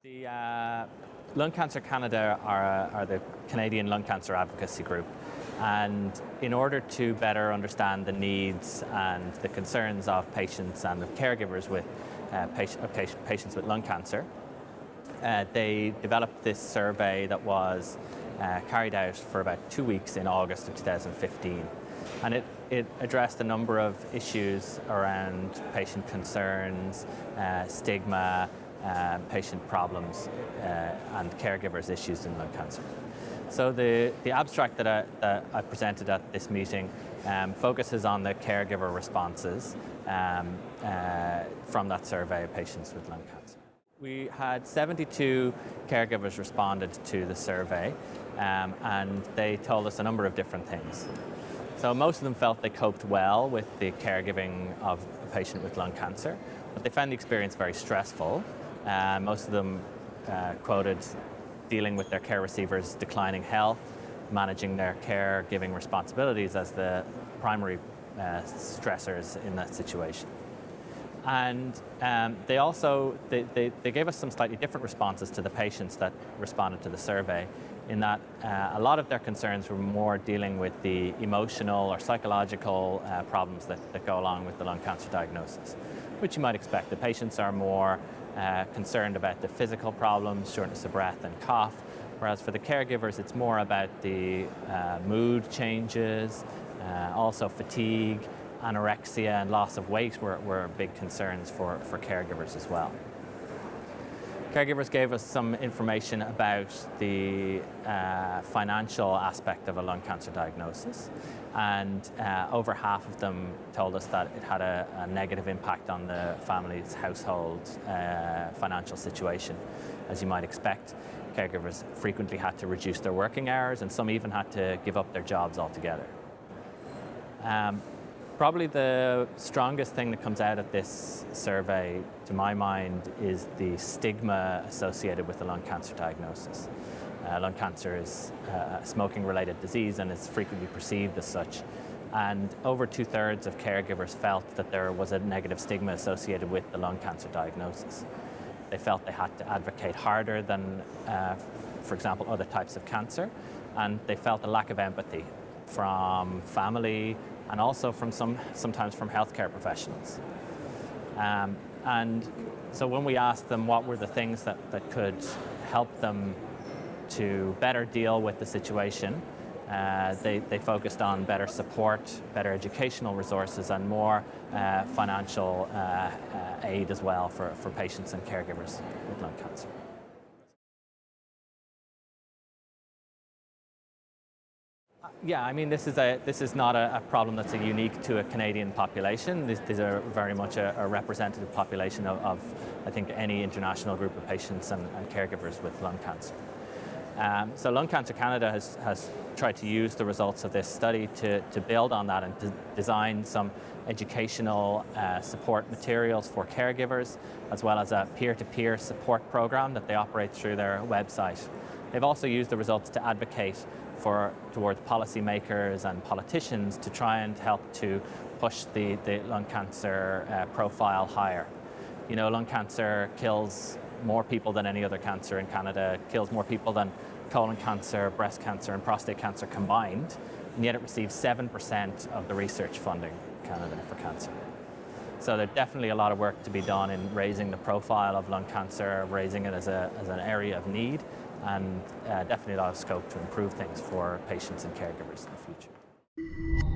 The Lung Cancer Canada are the Canadian Lung Cancer Advocacy Group, and in order to better understand the needs and the concerns of patients and of caregivers with patients with lung cancer, they developed this survey that was carried out for about 2 weeks in August of 2015. And it addressed a number of issues around patient concerns, stigma, patient problems, and caregivers' issues in lung cancer. So the abstract that I presented at this meeting focuses on the caregiver responses from that survey of patients with lung cancer. We had 72 caregivers responded to the survey, and they told us a number of different things. So most of them felt they coped well with the caregiving of a patient with lung cancer, but they found the experience very stressful. Most of them quoted dealing with their care receivers' declining health, managing their caregiving responsibilities as the primary stressors in that situation. And they also they gave us some slightly different responses to the patients that responded to the survey, in that a lot of their concerns were more dealing with the emotional or psychological problems that go along with the lung cancer diagnosis, which you might expect. The patients are more concerned about the physical problems, shortness of breath and cough, whereas for the caregivers it's more about the mood changes, also fatigue, anorexia and loss of weight were big concerns for caregivers as well. Caregivers gave us some information about the financial aspect of a lung cancer diagnosis, and over half of them told us that it had a negative impact on the family's household financial situation. As you might expect, caregivers frequently had to reduce their working hours, and some even had to give up their jobs altogether. Probably the strongest thing that comes out of this survey, to my mind, is the stigma associated with the lung cancer diagnosis. Lung cancer is a smoking-related disease and is frequently perceived as such. And over 2/3 of caregivers felt that there was a negative stigma associated with the lung cancer diagnosis. They felt they had to advocate harder than, for example, other types of cancer, and they felt a lack of empathy from family, and also from sometimes from healthcare professionals. And so when we asked them what were the things that could help them to better deal with the situation, they focused on better support, better educational resources, and more financial aid as well for patients and caregivers with lung cancer. Yeah, I mean, this is not a problem that's unique to a Canadian population. These are very much a representative population of, I think, any international group of patients and caregivers with lung cancer. So Lung Cancer Canada has tried to use the results of this study to build on that and to design some educational support materials for caregivers, as well as a peer-to-peer support program that they operate through their website. They've also used the results to advocate towards policymakers and politicians to try and help to push the lung cancer profile higher. You know, lung cancer kills more people than any other cancer in Canada, kills more people than colon cancer, breast cancer and prostate cancer combined, and yet it receives 7% of the research funding in Canada for cancer. So there's definitely a lot of work to be done in raising the profile of lung cancer, raising it as an area of need, and definitely a lot of scope to improve things for patients and caregivers in the future.